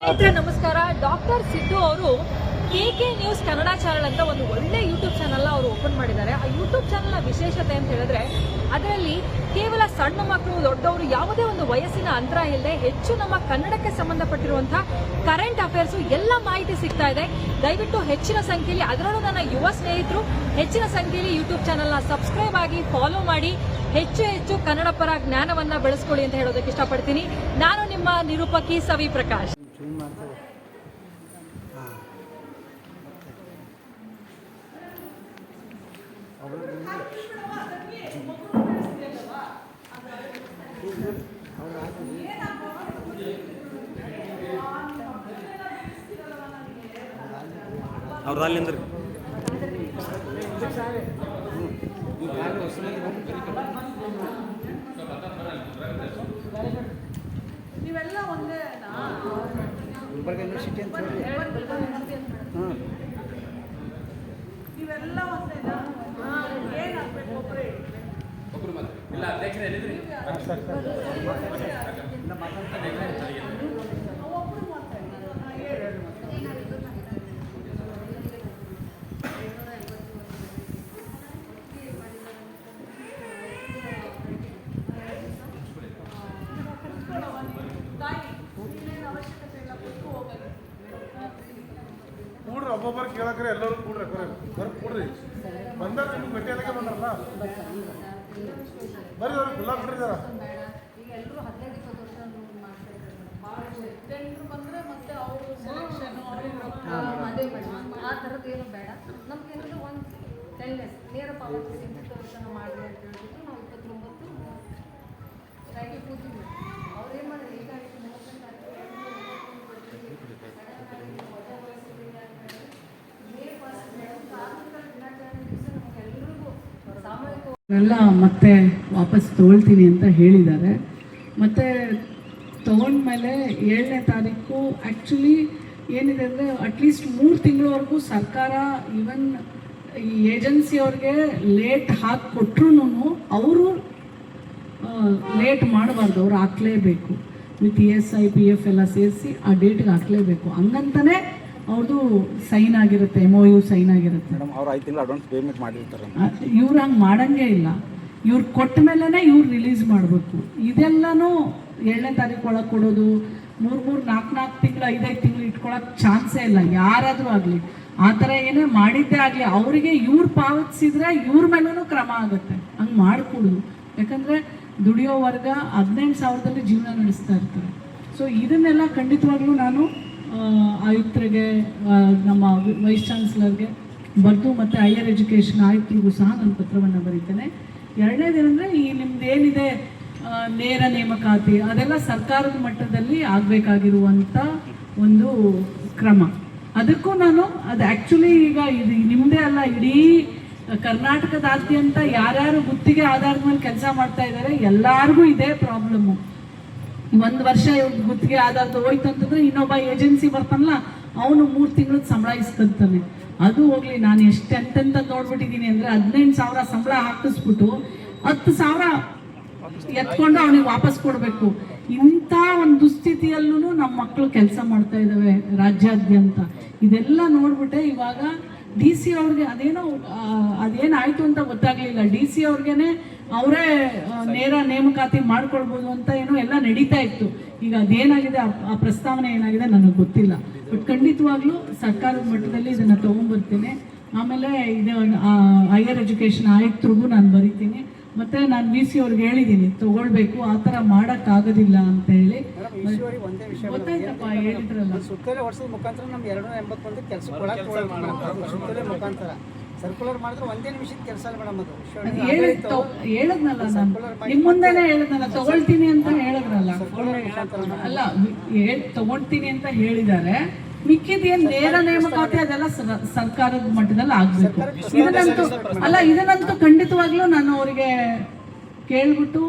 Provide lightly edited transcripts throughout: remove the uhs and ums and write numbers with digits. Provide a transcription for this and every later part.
ಸ್ನೇಹಿತರೆ ನಮಸ್ಕಾರ. ಡಾಕ್ಟರ್ ಸಿದ್ದು ಅವರು KK ನ್ಯೂಸ್ ಕನ್ನಡ ಚಾನಲ್ ಅಂತ ಒಂದು ಒಳ್ಳೆ ಯೂಟ್ಯೂಬ್ ಚಾನಲ್ ಅವರು ಓಪನ್ ಮಾಡಿದ್ದಾರೆ. ಆ ಯೂಟ್ಯೂಬ್ ಚಾನಲ್ನ ವಿಶೇಷತೆ ಅಂತ ಹೇಳಿದ್ರೆ ಅದರಲ್ಲಿ ಕೇವಲ ಸಣ್ಣ ಮಕ್ಕಳು ದೊಡ್ಡವರು ಯಾವುದೇ ಒಂದು ವಯಸ್ಸಿನ ಅಂತರ ಇಲ್ಲದೆ ಹೆಚ್ಚು ನಮ್ಮ ಕನ್ನಡಕ್ಕೆ ಸಂಬಂಧಪಟ್ಟಿರುವಂತಹ ಕರೆಂಟ್ ಅಫೇರ್ಸ್ ಎಲ್ಲ ಮಾಹಿತಿ ಸಿಗ್ತಾ ಇದೆ. ದಯವಿಟ್ಟು ಹೆಚ್ಚಿನ ಸಂಖ್ಯೆಯಲ್ಲಿ, ಅದರಲ್ಲೂ ನನ್ನ ಯುವ ಸ್ನೇಹಿತರು ಹೆಚ್ಚಿನ ಸಂಖ್ಯೆಯಲ್ಲಿ ಯೂಟ್ಯೂಬ್ ಚಾನಲ್ನ ಸಬ್ಸ್ಕ್ರೈಬ್ ಆಗಿ ಫಾಲೋ ಮಾಡಿ ಹೆಚ್ಚು ಕನ್ನಡ ಪರ ಜ್ಞಾನವನ್ನ ಬೆಳೆಸ್ಕೊಳ್ಳಿ ಅಂತ ಹೇಳೋದಕ್ಕೆ ಇಷ್ಟಪಡ್ತೀನಿ. ನಾನು ನಿಮ್ಮ ನಿರೂಪಕಿ ಸವಿ ಪ್ರಕಾಶ್. ಅವ್ರಲ್ಲಿಂದ್ರಿ ನೀವೆಲ್ಲ ಒಂದೇ ಗುಲ್ಬರ್ಗ ಯೂನಿವರ್ಸಿಟಿ ಅಂತ ಹೇಳಿ ನೀವೆಲ್ಲ ಒಂದೇನಾ? ಏನಾಗಬೇಕು ಒಬ್ಬರೇ ಇಲ್ಲ ಅಧ್ಯಕ್ಷರೇ ಹೇಳಿದ್ರಿ ಕೂಡ್ರಿ, ಒಬ್ಬೊಬ್ಬರು ಕೇಳಕ್ರೆ ಎಲ್ಲರೂ ಕೂಡ್ರಿ, ಕೂಡ್ರಿ ಬಂದಾರ ನಿಮ್ಗೆ ಭೇಟಿ ಅದಕ್ಕೆ ಬಂದಾರಲ್ಲ ಬರ್ರಿ ಅವ್ರಿಗೆ ಗುಲಾಬ್ ಬಿಡ್ರಿ ಜರ. ಬಂದ್ರೆ ಮತ್ತೆ ಅವರು ಸೆಲೆಕ್ಷನ್ ಆ ಥರದ್ದು ಏನು ಬೇಡ. ನಮ್ಗೇನಾದ್ರು ಒಂದು 10 days ನೇರ ಪಾವತಿ ದರ್ಶನ ಮಾಡಿ ಅಂತ ಹೇಳ್ಬಿಟ್ಟು ನಾವು 29 ರಾಗಿ ಪೂಜೆ ಮಾಡಿ ಅವ್ರು ಏನು ಮಾಡಿದ್ರು ಈಗ 30 ಎಲ್ಲ ಮತ್ತೆ ವಾಪಸ್ ತೊಗೊಳ್ತೀನಿ ಅಂತ ಹೇಳಿದ್ದಾರೆ. ಮತ್ತು ತೊಗೊಂಡ್ಮೇಲೆ 7ನೇ ತಾರೀಕು ಆ್ಯಕ್ಚುಲಿ ಏನಿದೆ ಅಂದರೆ ಅಟ್ಲೀಸ್ಟ್ 3 ತಿಂಗಳವರೆಗೂ ಸರ್ಕಾರ ಈವನ್ ಈ ಏಜೆನ್ಸಿಯವ್ರಿಗೆ ಲೇಟ್ ಹಾಕಿ ಕೊಟ್ರೂ ಅವರು ಲೇಟ್ ಮಾಡಬಾರ್ದು, ಅವ್ರು ಹಾಕಲೇಬೇಕು. ವಿತ್ ESI PF ಎಲ್ಲ ಸೇರಿಸಿ ಆ ಡೇಟ್ಗೆ ಹಾಕಲೇಬೇಕು. ಹಂಗಂತಲೇ ಅವ್ರದ್ದು ಸೈನ್ ಆಗಿರುತ್ತೆ, MOU ಸೈನ್ ಆಗಿರುತ್ತೆ. ಮೇಡಮ್ ಅವ್ರು 5 ತಿಂಗಳು ಅಡ್ವಾನ್ಸ್ ಪೇಮೆಂಟ್ ಮಾಡಿರ್ತಾರೆ. ಇವ್ರು ಹಂಗೆ ಮಾಡೋಂಗೇ ಇಲ್ಲ. ಇವ್ರು ಕೊಟ್ಟ ಮೇಲೇ ಇವ್ರು ರಿಲೀಸ್ ಮಾಡಬೇಕು. ಇದೆಲ್ಲನೂ 7ನೇ ತಾರೀಕು ಒಳಗೆ ಕೊಡೋದು, 3 4 ತಿಂಗಳು 5 ತಿಂಗಳು ಇಟ್ಕೊಳ್ಳೋಕೆ ಚಾನ್ಸೇ ಇಲ್ಲ ಯಾರಾದರೂ ಆಗಲಿ. ಆ ಥರ ಏನೇ ಮಾಡಿದ್ದೇ ಆಗಲಿ ಅವರಿಗೆ ಇವ್ರು ಪಾವತಿಸಿದ್ರೆ ಇವ್ರ ಮೇಲೂ ಕ್ರಮ ಆಗುತ್ತೆ. ಹಂಗೆ ಮಾಡಿಕೊಡೋದು. ಯಾಕಂದರೆ ದುಡಿಯೋ ವರ್ಗ 15,000ದಲ್ಲಿ ಜೀವನ ನಡೆಸ್ತಾ ಇರ್ತಾರೆ. ಸೊ ಇದನ್ನೆಲ್ಲ ಖಂಡಿತವಾಗ್ಲೂ ನಾನು ಆಯುಕ್ತರಿಗೆ, ನಮ್ಮ ವೈಸ್ ಚಾನ್ಸಲರ್ಗೆ ಬರೆದು ಮತ್ತು ಹೈಯರ್ ಎಜುಕೇಷನ್ ಆಯುಕ್ತರಿಗೂ ಸಹ ನಾನು ಪತ್ರವನ್ನು ಬರೀತೇನೆ. 2ನೇದೇನೆಂದರೆ ಈ ನಿಮ್ದು ಏನಿದೆ ನೇರ ನೇಮಕಾತಿ ಅದೆಲ್ಲ ಸರ್ಕಾರದ ಮಟ್ಟದಲ್ಲಿ ಆಗಬೇಕಾಗಿರುವಂಥ ಒಂದು ಕ್ರಮ. ಅದಕ್ಕೂ ನಾನು ಅದು ಆ್ಯಕ್ಚುಲಿ ಈಗ ಇದು ನಿಮ್ಮದೇ ಅಲ್ಲ, ಇಡೀ ಕರ್ನಾಟಕದಾದ್ಯಂತ ಯಾರ್ಯಾರು ಗುತ್ತಿಗೆ ಆಧಾರದ ಮೇಲೆ ಕೆಲಸ ಮಾಡ್ತಾ ಇದ್ದಾರೆ ಎಲ್ಲರಿಗೂ ಇದೇ ಪ್ರಾಬ್ಲಮ್ಮು. 1 ವರ್ಷ ಗುತ್ತಿಗೆ ಆಧಾರದ ಹೋಯ್ತು ಅಂತಂದರೆ ಇನ್ನೊಬ್ಬ ಏಜೆನ್ಸಿ ಬರ್ತಾನಲ್ಲ ಅವನು 3 ತಿಂಗಳು ಸಂಬಳ ಇಸ್ಕೊಂತಾನೆ. ಅದು ಹೋಗಲಿ, ನಾನು ಎಷ್ಟು ಎಂತೆಂತ ನೋಡ್ಬಿಟ್ಟಿದ್ದೀನಿ ಅಂದರೆ 15,000 ಸಂಬಳ ಹಾಕಿಸ್ಬಿಟ್ಟು 10,000 ಎತ್ಕೊಂಡು ಅವನಿಗೆ ವಾಪಸ್ ಕೊಡಬೇಕು. ಇಂಥ ಒಂದು ದುಸ್ಥಿತಿಯಲ್ಲೂ ನಮ್ಮ ಮಕ್ಕಳು ಕೆಲಸ ಮಾಡ್ತಾ ಇದ್ದಾವೆ ರಾಜ್ಯಾದ್ಯಂತ. ಇದೆಲ್ಲ ನೋಡ್ಬಿಟ್ಟೆ ಇವಾಗ DC ಅವ್ರಿಗೆ ಅದೇನಾಯಿತು ಅಂತ ಗೊತ್ತಾಗಲಿಲ್ಲ. DC ಅವ್ರಿಗೇನೆ ಅವರೇ ನೇರ ನೇಮಕಾತಿ ಮಾಡ್ಕೊಳ್ಬೋದು ಅಂತ ಏನೋ ಎಲ್ಲ ನಡೀತಾ ಇತ್ತು. ಈಗ ಅದೇನಾಗಿದೆ, ಆ ಪ್ರಸ್ತಾವನೆ ಏನಾಗಿದೆ ನನಗೆ ಗೊತ್ತಿಲ್ಲ. ಬಟ್ ಖಂಡಿತವಾಗ್ಲೂ ಸರ್ಕಾರದ ಮಟ್ಟದಲ್ಲಿ ಇದನ್ನು ತೊಗೊಂಡ್ಬರ್ತೀನಿ. ಆಮೇಲೆ ಇದು ಹೈಯರ್ ಎಜುಕೇಷನ್ ಆಯುಕ್ತರಿಗೂ ನಾನು ಬರಿತೀನಿ. ಮತ್ತು ನಾನು VC ಅವ್ರಿಗೆ ಹೇಳಿದ್ದೀನಿ ತೊಗೊಳ್ಬೇಕು, ಆ ಥರ ಮಾಡೋಕ್ಕಾಗೋದಿಲ್ಲ ಅಂತ ಹೇಳಿ. ಗೊತ್ತಾಯ್ತಪ್ಪ, ಹೇಳಿದ್ರಲ್ಲ. ಸುತ್ತಲೇ ವರ್ಷದ ಮುಖಾಂತರ ನಮ್ಗೆ 281 ಕೆಲಸ ಸುತ್ತಲೇ ಮುಖಾಂತರ ಸರ್ಕ್ಯುಲರ್ ಮಾಡಿದ್ರೆ 1 ನಿಮಿಷದ ಕೆಲಸ ಅಲ್ಲ ಮೇಡಮ್. ಅದು ಹೇಳಿದ್ನಲ್ಲ ನಾನು ನಿಮ್ಮ ಮುಂದೆನೇ ಹೇಳಿದ್ನಲ್ಲ, ತಗೊಳ್ತೀನಿ ಅಂತ ಹೇಳಿದ್ರಲ್ಲ. ಅಲ್ಲ, ತಗೊಳ್ತೀನಿ ಅಂತ ಹೇಳಿದ್ದಾರೆ. ಮಿಕ್ಕಿದೇನು ನೇರ ನೇಮಕಾತಿ ಅದೆಲ್ಲ ಸರ್ಕಾರದ ಮಟ್ಟದಲ್ಲಿ ಆಗಬೇಕು. ಇದನ್ನಂತೂ ಖಂಡಿತವಾಗ್ಲೂ ನಾನು ಅವರಿಗೆ ಕೇಳ್ಬಿಟ್ಟು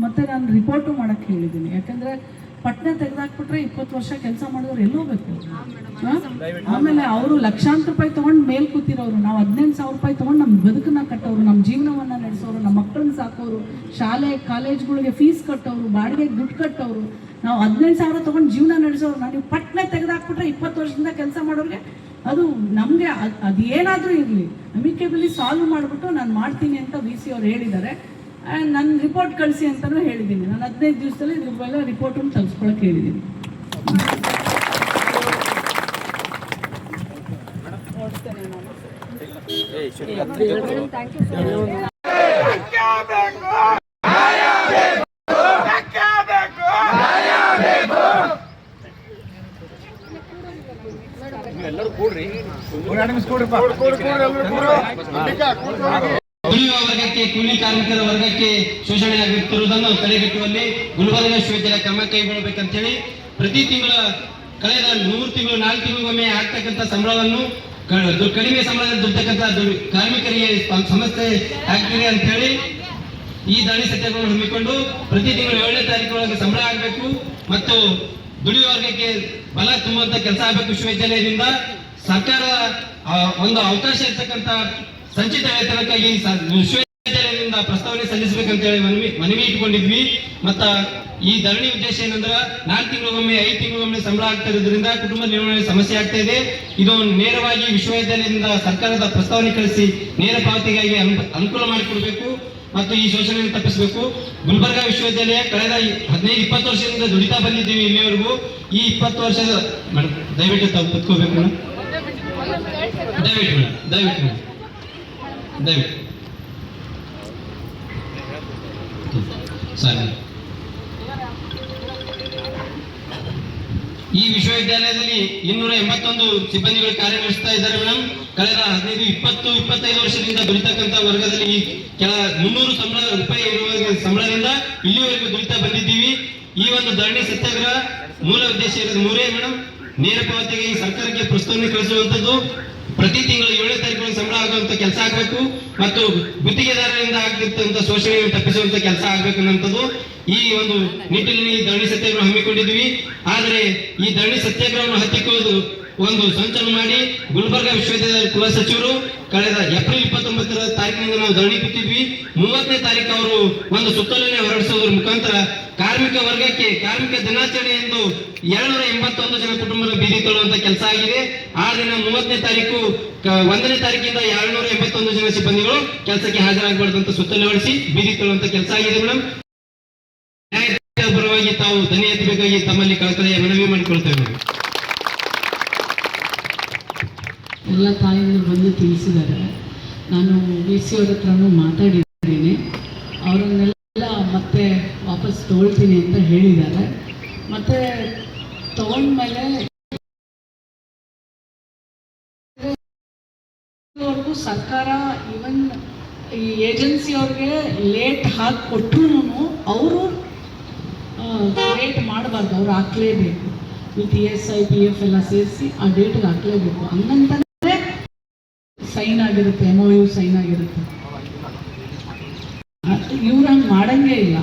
ಮತ್ತೆ ನಾನು ರಿಪೋರ್ಟು ಮಾಡೋಕ್ಕೆ ಹೇಳಿದ್ದೀನಿ. ಯಾಕಂದರೆ ಪಟ್ನೆ ತೆಗೆದಾಕ್ಬಿಟ್ರೆ 20 ವರ್ಷ ಕೆಲಸ ಮಾಡಿದವ್ರು ಎಲ್ಲೋಗ್ಬೇಕು. ಆಮೇಲೆ ಅವರು ಲಕ್ಷಾಂತರ ರೂಪಾಯಿ ತೊಗೊಂಡು ಮೇಲೆ ಕೂತಿರೋರು, ನಾವು 15,000 ರೂಪಾಯಿ ತೊಗೊಂಡು ನಮ್ಮ ಬದುಕನ್ನ ಕಟ್ಟೋರು, ನಮ್ಮ ಜೀವನವನ್ನು ನಡೆಸೋರು, ನಮ್ಮ ಮಕ್ಕಳನ್ನ ಸಾಕೋರು, ಶಾಲೆ ಕಾಲೇಜ್ಗಳಿಗೆ ಫೀಸ್ ಕಟ್ಟೋರು, ಬಾಡಿಗೆಗೆ ದುಡ್ಡು ಕಟ್ಟೋರು, ನಾವು 15,000 ತೊಗೊಂಡು ಜೀವನ ನಡೆಸೋರು, ನೀವು ಪಟ್ನೆ ತೆಗೆದಾಕ್ಬಿಟ್ರೆ 20 ವರ್ಷದಿಂದ ಕೆಲಸ ಮಾಡೋರಿಗೆ ಅದು ನಮಗೆ ಅದೇನಾದರೂ ಇರಲಿ ಅಮಿಕೇಬಲಿ ಸಾಲ್ವ್ ಮಾಡಿಬಿಟ್ಟು ನಾನು ಮಾಡ್ತೀನಿ ಅಂತ VC ಅವ್ರು ಹೇಳಿದ್ದಾರೆ. ಆ್ಯಂಡ್ ನನ್ನ ರಿಪೋರ್ಟ್ ಕಳಿಸಿ ಅಂತಲೂ ಹೇಳಿದ್ದೀನಿ. ನಾನು 15 ದಿವಸದಲ್ಲಿ ಇದ್ರ ಮೇಲೆ ರಿಪೋರ್ಟನ್ನು ತರಿಸ್ಕೊಳಕ್ಕೆ ಹೇಳಿದ್ದೀನಿ. Thank you so much. ದುಡಿಯುವ ವರ್ಗಕ್ಕೆ, ಕೂಲಿ ಕಾರ್ಮಿಕರ ವರ್ಗಕ್ಕೆ ಶೋಷಣೆ ಆಗುತ್ತಿರುವುದನ್ನು ತಡೆಗಟ್ಟುವಲ್ಲಿ ಗುಲ್ಬರ್ಗ ವಿಶ್ವವಿದ್ಯಾಲಯ ಕ್ರಮ ಕೈಗೊಳ್ಳಬೇಕಂತೇಳಿ ಪ್ರತಿ ತಿಂಗಳ ಕಳೆದ 3 ತಿಂಗಳು 4 ತಿಂಗಳಿಗೊಮ್ಮೆ ಆಗ್ತಕ್ಕಂಥ ಸಂಬಳವನ್ನು ಕಡಿಮೆ ಸಂಬಳದಲ್ಲಿ ದುಡಿತಕ್ಕಂಥ ಕಾರ್ಮಿಕರಿಗೆ ಸಮಸ್ಯೆ ಆಗ್ತಿದೆ ಅಂತ ಹೇಳಿ ಈ ಧರಣಿ ಸತ್ಯಾಗ್ರಹವನ್ನು ಹಮ್ಮಿಕೊಂಡು ಪ್ರತಿ ತಿಂಗಳು 7ನೇ ತಾರೀಕು ಸಂಬಳ ಆಗಬೇಕು ಮತ್ತು ದುಡಿಯುವ ವರ್ಗಕ್ಕೆ ಬಲ ತುಂಬುವಂತ ಕೆಲಸ ಆಗಬೇಕು. ವಿಶ್ವವಿದ್ಯಾಲಯದಿಂದ ಸರ್ಕಾರ ಒಂದು ಅವಕಾಶ ಇರ್ತಕ್ಕಂಥ ಸಂಚಿತ ವೇತನಕ್ಕಾಗಿ ವಿಶ್ವವಿದ್ಯಾಲಯದಿಂದ ಪ್ರಸ್ತಾವನೆ ಸಲ್ಲಿಸಬೇಕಂತ ಹೇಳಿ ಮನವಿ ಇಟ್ಕೊಂಡಿದ್ವಿ. ಮತ್ತ ಈ ಧರಣಿ ಉದ್ದೇಶ ಏನಂದ್ರೆ 4 ತಿಂಗಳಿಗೊಮ್ಮೆ 5 ತಿಂಗಳಿಗೊಮ್ಮೆ ಸಂಬಳ ಆಗ್ತಾ ಇರೋದ್ರಿಂದ ಕುಟುಂಬ ನಿರ್ವಹಣೆ ಸಮಸ್ಯೆ ಆಗ್ತಾ ಇದೆ. ಇದು ನೇರವಾಗಿ ವಿಶ್ವವಿದ್ಯಾಲಯದಿಂದ ಸರ್ಕಾರದ ಪ್ರಸ್ತಾವನೆ ಕಳಿಸಿ ನೇರ ಪಾವತಿಗಾಗಿ ಅನುಕೂಲ ಮಾಡಿಕೊಡ್ಬೇಕು ಮತ್ತು ಈ ಶೋಷಣೆಯನ್ನು ತಪ್ಪಿಸಬೇಕು. ಗುಲ್ಬರ್ಗ ವಿಶ್ವವಿದ್ಯಾಲಯ ಕಳೆದ 15-20 ವರ್ಷದಿಂದ ದುಡಿತಾ ಬಂದಿದ್ದೀವಿ ಇಲ್ಲಿವರೆಗೂ. ಈ 20 ವರ್ಷದ ಮೇಡಮ್ ದಯವಿಟ್ಟು ತಾವು ಕುತ್ಕೋಬೇಕು ಮೇಡಮ್, ದಯವಿಟ್ಟು ಸರಿ. ಈ ವಿಶ್ವವಿದ್ಯಾಲಯದಲ್ಲಿ 281 ಸಿಬ್ಬಂದಿಗಳು ಕಾರ್ಯನಿರ್ವಹಿಸ್ತಾ ಇದ್ದಾರೆ ಮೇಡಮ್. ಕಳೆದ 15-20-25 ವರ್ಷದಿಂದ ದುಡಿತಕ್ಕಂಥ ವರ್ಗದಲ್ಲಿ ಕೆಲ 300 ರೂಪಾಯಿ ಇರುವ ಸಂಬಳದಿಂದ ಇಲ್ಲಿವರೆಗೂ ದುಡಿತಾ ಬಂದಿದ್ದೀವಿ. ಈ ಒಂದು ಧರಣಿ ಸತ್ಯಾಗ್ರಹ ಮೂಲ ಉದ್ದೇಶ ಇರೋದು 3 ಮೇಡಮ್. ನೇರ ಪಾವತಿಗೆ ಸರ್ಕಾರಕ್ಕೆ ಪ್ರಸ್ತಾವನೆ ಕಳಿಸುವಂತದ್ದು, ಪ್ರತಿ ತಿಂಗಳು 7ನೇ ತಾರೀಕು ಸಂಬಳ ಆಗುವಂತ ಕೆಲಸ ಆಗಬೇಕು ಮತ್ತು ಗುತ್ತಿಗೆದಾರರಿಂದ ಆಗ್ತಿರ್ತಂತ ಶೋಷಣೆಯನ್ನು ತಪ್ಪಿಸುವಂತ ಕೆಲಸ ಆಗ್ಬೇಕು ಅನ್ನೋಂಥದ್ದು ಈ ಒಂದು ನಿಟ್ಟಿನಲ್ಲಿ ಧರಣಿ ಸತ್ಯಾಗ್ರಹ ಹಮ್ಮಿಕೊಂಡಿದ್ವಿ. ಆದರೆ ಈ ಧರಣಿ ಸತ್ಯಾಗ್ರಹವನ್ನು ಹತ್ತಿಕ್ಕುವುದು ಒಂದು ಸಂಚಲನ ಮಾಡಿ ಗುಲ್ಬರ್ಗ ವಿಶ್ವವಿದ್ಯಾಲಯದ ಕುಲಸಚಿವರು ಕಳೆದ ಏಪ್ರಿಲ್ 29ರ ತಾರೀಕಿನಿಂದ ನಾವು ಧರಣಿ ಬಿಟ್ಟಿದ್ವಿ. 30ನೇ ತಾರೀಕು ಅವರು ಒಂದು ಸುತ್ತೋಲೆಯನ್ನು ಹೊರಡಿಸುವುದರ ಮುಖಾಂತರ ಕಾರ್ಮಿಕ ವರ್ಗಕ್ಕೆ ಕಾರ್ಮಿಕ ದಿನಾಚರಣೆ ಎಂದು 281 ಜನ ಕುಟುಂಬದ ಬೀದಿ ತಳ್ಳುವಂತ ಕೆಲಸ ಆಗಿದೆ. ಆ ದಿನ 30ನೇ ತಾರೀಕು 1ನೇ ತಾರೀಕಿಂದ 281 ಜನ ಸಿಬ್ಬಂದಿಗಳು ಕೆಲಸಕ್ಕೆ ಹಾಜರಾಗಬಾರ್ದಂತ ಸುತ್ತೋಲೆ ಹೊರಡಿಸಿ ಬೀದಿ ತಳ್ಳುವಂತ ಕೆಲಸ ಆಗಿದೆ ಮೇಡಮ್. ಪರವಾಗಿ ತಾವು ಧ್ವನಿ ಎತ್ತಬೇಕಾಗಿ ತಮ್ಮಲ್ಲಿ ಕಳಕಳಿಯ ಮನವಿ ಮಾಡಿಕೊಳ್ತೇವೆ. ಎಲ್ಲ ತಾಯಿಗಳು ಬಂದು ತಿಳಿಸಿದ್ದಾರೆ. ನಾನು VC ಅವ್ರ ಹತ್ರನೂ ಮಾತಾಡಿದ್ದೀನಿ. ಅವರನ್ನೆಲ್ಲ ಮತ್ತೆ ವಾಪಸ್ ತಗೊಳ್ತೀನಿ ಅಂತ ಹೇಳಿದ್ದಾರೆ. ಮತ್ತೆ ತಗೊಂಡ್ಮೇಲೆ ಸರ್ಕಾರ ಇವನ್ ಈ ಏಜೆನ್ಸಿ ಅವ್ರಿಗೆ ಲೇಟ್ ಹಾಕಿ ಕೊಟ್ಟರು ಅವರು ಲೇಟ್ ಮಾಡಬಾರ್ದು, ಅವ್ರು ಹಾಕ್ಲೇಬೇಕು. ವಿತ್ ESI PF ಎಲ್ಲ ಸೇರಿಸಿ ಆ ಡೇಟ್ಗೆ ಹಾಕ್ಲೇಬೇಕು. ಹಂಗಂತಂದ್ರೆ ಸೈನ್ ಆಗಿರುತ್ತೆ, MOU ಸೈನ್ ಆಗಿರುತ್ತೆ. ಇವ್ರು ಹಂಗೆ ಮಾಡಂಗೇ ಇಲ್ಲ.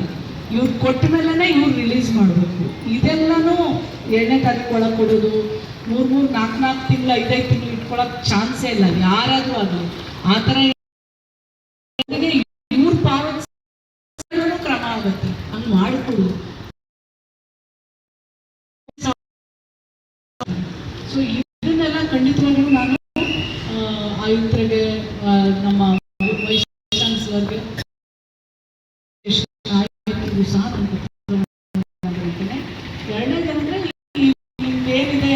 ಇವ್ರು ಕೊಟ್ಟ ಮೇಲೇ ಇವ್ರು ರಿಲೀಸ್ ಮಾಡಬೇಕು. ಇದೆಲ್ಲನೂ 7ನೇ ತಾರೀಕು ಒಳಗೆ ಕೊಡೋದು, 3-4 ತಿಂಗಳು 5 ತಿಂಗಳು ಇಟ್ಕೊಳಕ್ ಚಾನ್ಸೇ ಇಲ್ಲ ಯಾರಾದ್ರೂ ಆಗಲಿ. ಆ ಥರ ಇವ್ರು ಪಾವತಿಸೋ ಕ್ರಮ ಆಗುತ್ತೆ. ಹಂಗೆ ಮಾಡಿಕೊಡು. ಸೊ ಇದನ್ನೆಲ್ಲ ಖಂಡಿತವಾಗಿಯೂ ನಾನು ಆಯುಕ್ತರಿಗೆ, ನಮ್ಮ ವೈಸ್ ಚಾನ್ಸಲರ್ಗೆ ಸಹ ಬರೀತೇನೆ. 2ನೇದಂದ್ರೆ ಏನಿದೆ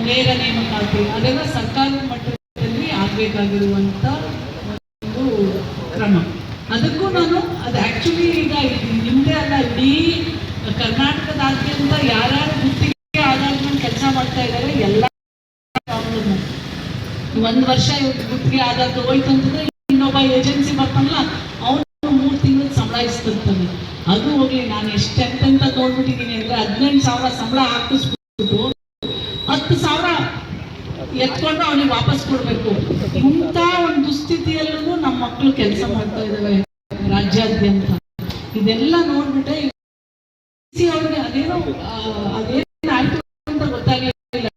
ನೇರ ನೇಮಕಾತಿ ಅದೆಲ್ಲ ಸರ್ಕಾರದ ಮಟ್ಟದಲ್ಲಿ ಆಗಬೇಕಾಗಿರುವಂಥ ಒಂದು ಕ್ರಮ. ಅದಕ್ಕೂ ನಾನು ಅದು ಆ್ಯಕ್ಚುಲಿ ಈಗ ನಿಮ್ಮದೇ ಅಲ್ಲ, ಇಡೀ ಕರ್ನಾಟಕದಾದ್ಯಂತ ಯಾರ್ಯಾರು ಗುತ್ತಿಗೆ ಆಧಾರದ ಕೆಲಸ ಮಾಡ್ತಾ ಇದ್ದಾರೆ ಎಲ್ಲ ಪ್ರಾಬ್ಲಮ್. 1 ವರ್ಷ ಗುತ್ತಿಗೆ ಆಧಾರ ತಗೋಯ್ತು ಅಂತಂದ್ರೆ ಇನ್ನೊಬ್ಬ ಏಜೆನ್ಸಿ ಬರ್ತಾನಲ್ಲ ಅವನು 3 ತಿಂಗಳು ಸಂಬಳಾಯಿಸ್ತಿರ್ತಾನೆ. ಅದು ಹೋಗ್ಲಿ, ನಾನು ಎಂತೆಂತ ನೋಡ್ಬಿಟ್ಟಿದ್ದೀನಿ ಅಂದರೆ 18,000 ಸಂಬಳ ಹಾಕಿಸ್ಬಿಟ್ಟು 10,000 ಎತ್ಕೊಂಡು ಅವನಿಗೆ ವಾಪಸ್ ಕೊಡಬೇಕು. ಇಂಥ ಒಂದು ದುಸ್ಥಿತಿಯಲ್ಲೂ ನಮ್ಮ ಮಕ್ಕಳು ಕೆಲಸ ಮಾಡ್ತಾ ಇದ್ದಾವೆ ರಾಜ್ಯಾದ್ಯಂತ. ಇದೆಲ್ಲ ನೋಡ್ಬಿಟ್ಟೆ ಅವ್ರಿಗೆ ಅದೇನೋ ಆಯ್ತು ಅಂತ ಗೊತ್ತಾಗಲಿಲ್ಲ.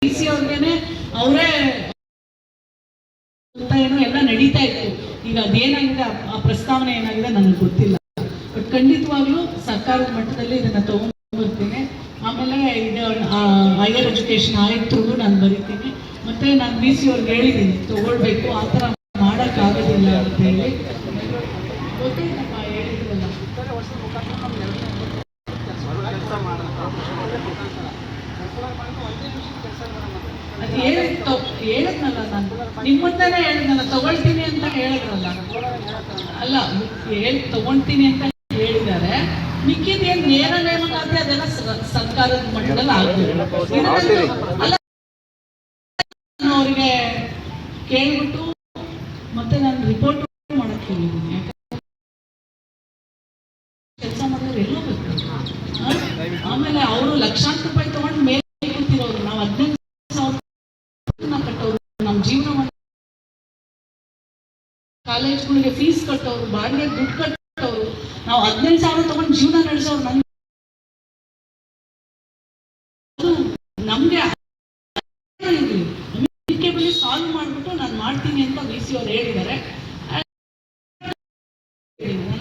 DC ಅವ್ರಿಗೇನೆ ಅವರೇ ಅಂತ ಏನೋ ಎಲ್ಲ ನಡೀತಾ ಇತ್ತು. ಈಗ ಅದೇನಾಗಿದೆ, ಆ ಪ್ರಸ್ತಾವನೆ ಏನಾಗಿದೆ ನನಗೆ ಗೊತ್ತಿಲ್ಲ. ಬಟ್ ಖಂಡಿತವಾಗ್ಲೂ ಸರ್ಕಾರದ ಮಟ್ಟದಲ್ಲಿ ಇದನ್ನ ತಗೊಂಡ್ಬರ್ತೀನಿ. ಆಮೇಲೆ ಇದು ಹೈಯರ್ ಎಜುಕೇಷನ್ ಆಯಿತು ನಾನು ಬರಿತೀನಿ, ಮತ್ತು ನಾನು BC ಅವ್ರಿಗೆ ಹೇಳಿದ್ದೀನಿ ತೊಗೊಳ್ಬೇಕು, ಆ ಥರ ಮಾಡೋಕ್ಕಾಗೋದಿಲ್ಲ ಅಂತೇಳಿ. ಗೊತ್ತೈತಪ್ಪ ಹೇಳಿದ್ರಲ್ಲ. ಇತರೆ ವರ್ಷದ ಮುಖಾಂತರ ನಮ್ಮ 2 ಕೆಲಸ ಮಾಡೋದು ಸರ್ಕುಲರ್ ಮಾಡಿದ್ರೆ ಒಂದೇ ನಿಮಿಷದ ಕೆಲಸ ಮೇಡಮ್ ಅದು ಹೇಳಿದ್ನಲ್ಲ ನಾನು ನಿಮ್ಮ ಮುಂದೆನೇ ಹೇಳಿದ್ನಲ್ಲ, ತಗೊಳ್ತೀನಿ ಅಂತ ಹೇಳಿದ್ರಲ್ಲ. ಅಲ್ಲ ತಗೊಳ್ತೀನಿ ಅಂತ ಹೇಳಿದ್ದಾರೆ. ಮಿಕ್ಕಿದೇನು ನೇರ ನೇಮಕಾತಿ ಅದೆಲ್ಲ ಸರ್ಕಾರದ ಮಟ್ಟದಲ್ಲಿ ಆಗ್ತದೆ. ಅಲ್ಲ ಅವರಿಗೆ ಕೇಳ್ಬಿಟ್ಟು ಮತ್ತೆ ನಾನು ರಿಪೋರ್ಟ್ ಮಾಡಕ್ಕೆ ಹೇಳಿದ್ದೀನಿ. ಕೆಲಸ ಮಾಡಿದ್ರೆ ಎಲ್ಲೋ ಬೇಕು. ಆಮೇಲೆ ಅವರು ಲಕ್ಷಾಂತರ ರೂಪಾಯಿ ತಗೊಂಡು ಮೇಲೆ ಕೂತಿರೋರು, ನಾವು 15,000 ಕಟ್ಟೋರು, ನಮ್ಮ ಜೀವನವನ್ನು ಕಾಲೇಜ್ಗಳಿಗೆ ಫೀಸ್ ಕಟ್ಟೋರು, ಬಾಡಿಗೆ ದುಡ್ಡು ಕಟ್ಟೋರು, ನಾವು 15,000 ತಗೊಂಡು ಜೀವನ ನಡೆಸೋರು. ನಮ್ಗೆ ಅಮಿಕೇಬಲಿ ಸಾಲ್ವ್ ಮಾಡ್ಬಿಟ್ಟು ನಾನು ಮಾಡ್ತೀನಿ ಅಂತ BC ಅವ್ರು ಹೇಳಿದ್ದಾರೆ. ನಾನು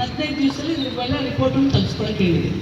15 ದಿವಸದಲ್ಲಿ ಇದ್ರ ಮೇಲೆ ರಿಪೋರ್ಟನ್ನು ತೆಗೆಸ್ಕೊಳಕ್ಕೆ ಹೇಳಿದ್ದೀನಿ.